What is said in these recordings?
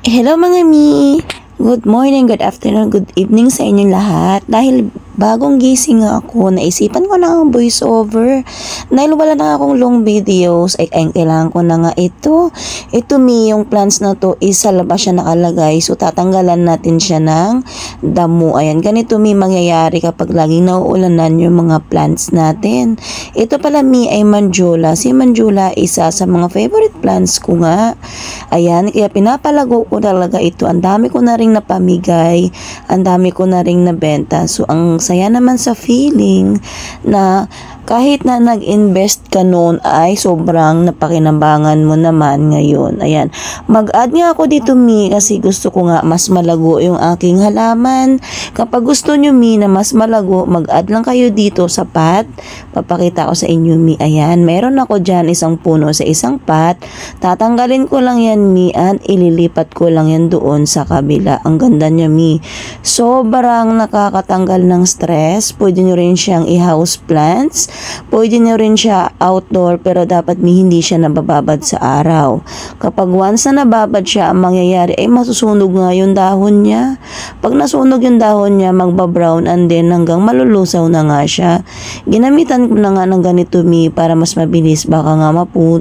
Hello mga mi! Good morning, good afternoon, good evening sa inyong lahat. Dahil bagong gising nga ako, naisipan ko na ang voice over. Dahil wala na akong long videos, ay kailangan ko na nga ito. Ito mi, yung plants na to is sa labas siya nakalagay. So tatanggalan natin siya ng damo. Ayan, ganito mi mangyayari kapag laging nauulanan yung mga plants natin. Ito pala mi ay Manjula. Si Manjula isa sa mga favorite plants ko nga. Ayan, kaya pinapalago ko talaga ito. Ang dami ko na rin napamigay, ang dami ko na ring nabenta. So ang saya naman sa feeling na kahit na nag-invest ka noon ay sobrang napakinabangan mo naman ngayon. Ayan, mag-add nga ako dito mi kasi gusto ko nga mas malago yung aking halaman. Kapag gusto nyo mi na mas malago, mag-add lang kayo dito sa pot. Papakita ko sa inyo mi. Ayan, meron ako dyan isang puno sa isang pot. Tatanggalin ko lang yan mi at ililipat ko lang yan doon sa kabila. Ang ganda niya mi. Sobrang nakakatanggal ng stress. Pwede nyo rin siyang i-house plants. Pwede nyo rin siya outdoor pero dapat hindi siya nabababad sa araw. Kapag once na nababad siya, ang mangyayari ay masusunog nga yung dahon niya. Pag nasunog yung dahon niya, magbabrown and then hanggang malulusaw na nga siya. Ginamitan ko na nga ng ganito mi para mas mabilis baka nga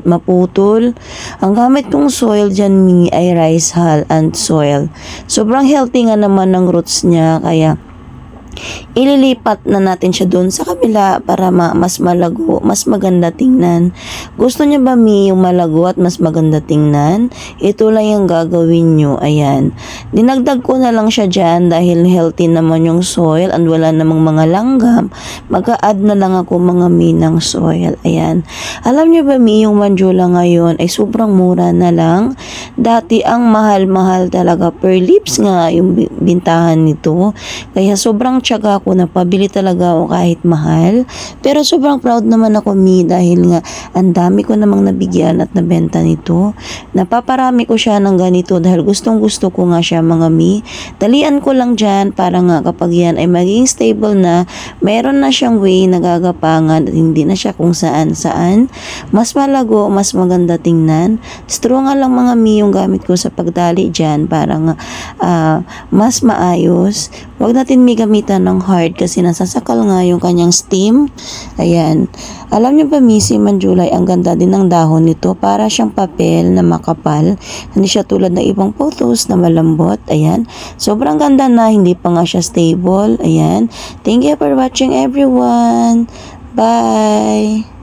maputol. Ang gamit kong soil dyan mi ay rice hull and soil. Sobrang healthy nga naman ng roots niya kaya ililipat na natin siya doon sa kabila para mas malago, mas maganda tingnan. Gusto niya ba mi yung malago at mas maganda tingnan? Ito lang yung gagawin nyo. Ayan. Dinagdag ko na lang siya dyan dahil healthy naman yung soil and wala namang mga langgam. Mag-a-add na lang ako mga mi ng soil. Ayan. Alam niyo ba mi yung Manjula ngayon ay sobrang mura na lang. Dati ang mahal-mahal talaga per leaves nga yung bintahan nito. Kaya sobrang tiyaga ako na pabili talaga ako kahit mahal. Pero sobrang proud naman ako mi dahil nga ang dami ko namang nabigyan at nabenta nito. Napaparami ko siya ng ganito dahil gustong gusto ko nga siya mga mi. Talian ko lang dyan para nga kapag yan ay maging stable na, meron na siyang way na gagapangan at hindi na siya kung saan-saan. Mas malago, mas maganda tingnan. Straw nga lang mga mi yung gamit ko sa pagdali dyan para nga mas maayos. Huwag natin mi gamitan ng hard kasi nasasakal nga yung kanyang stem. Ayan. Alam niyo ba mi, si Manjula ang ganda din ng dahon nito. Para siyang papel na makapal. Hindi siya tulad ng ibang photos na malambot. Ayan. Sobrang ganda na. Hindi pa nga siya stable. Ayan. Thank you for watching everyone. Bye!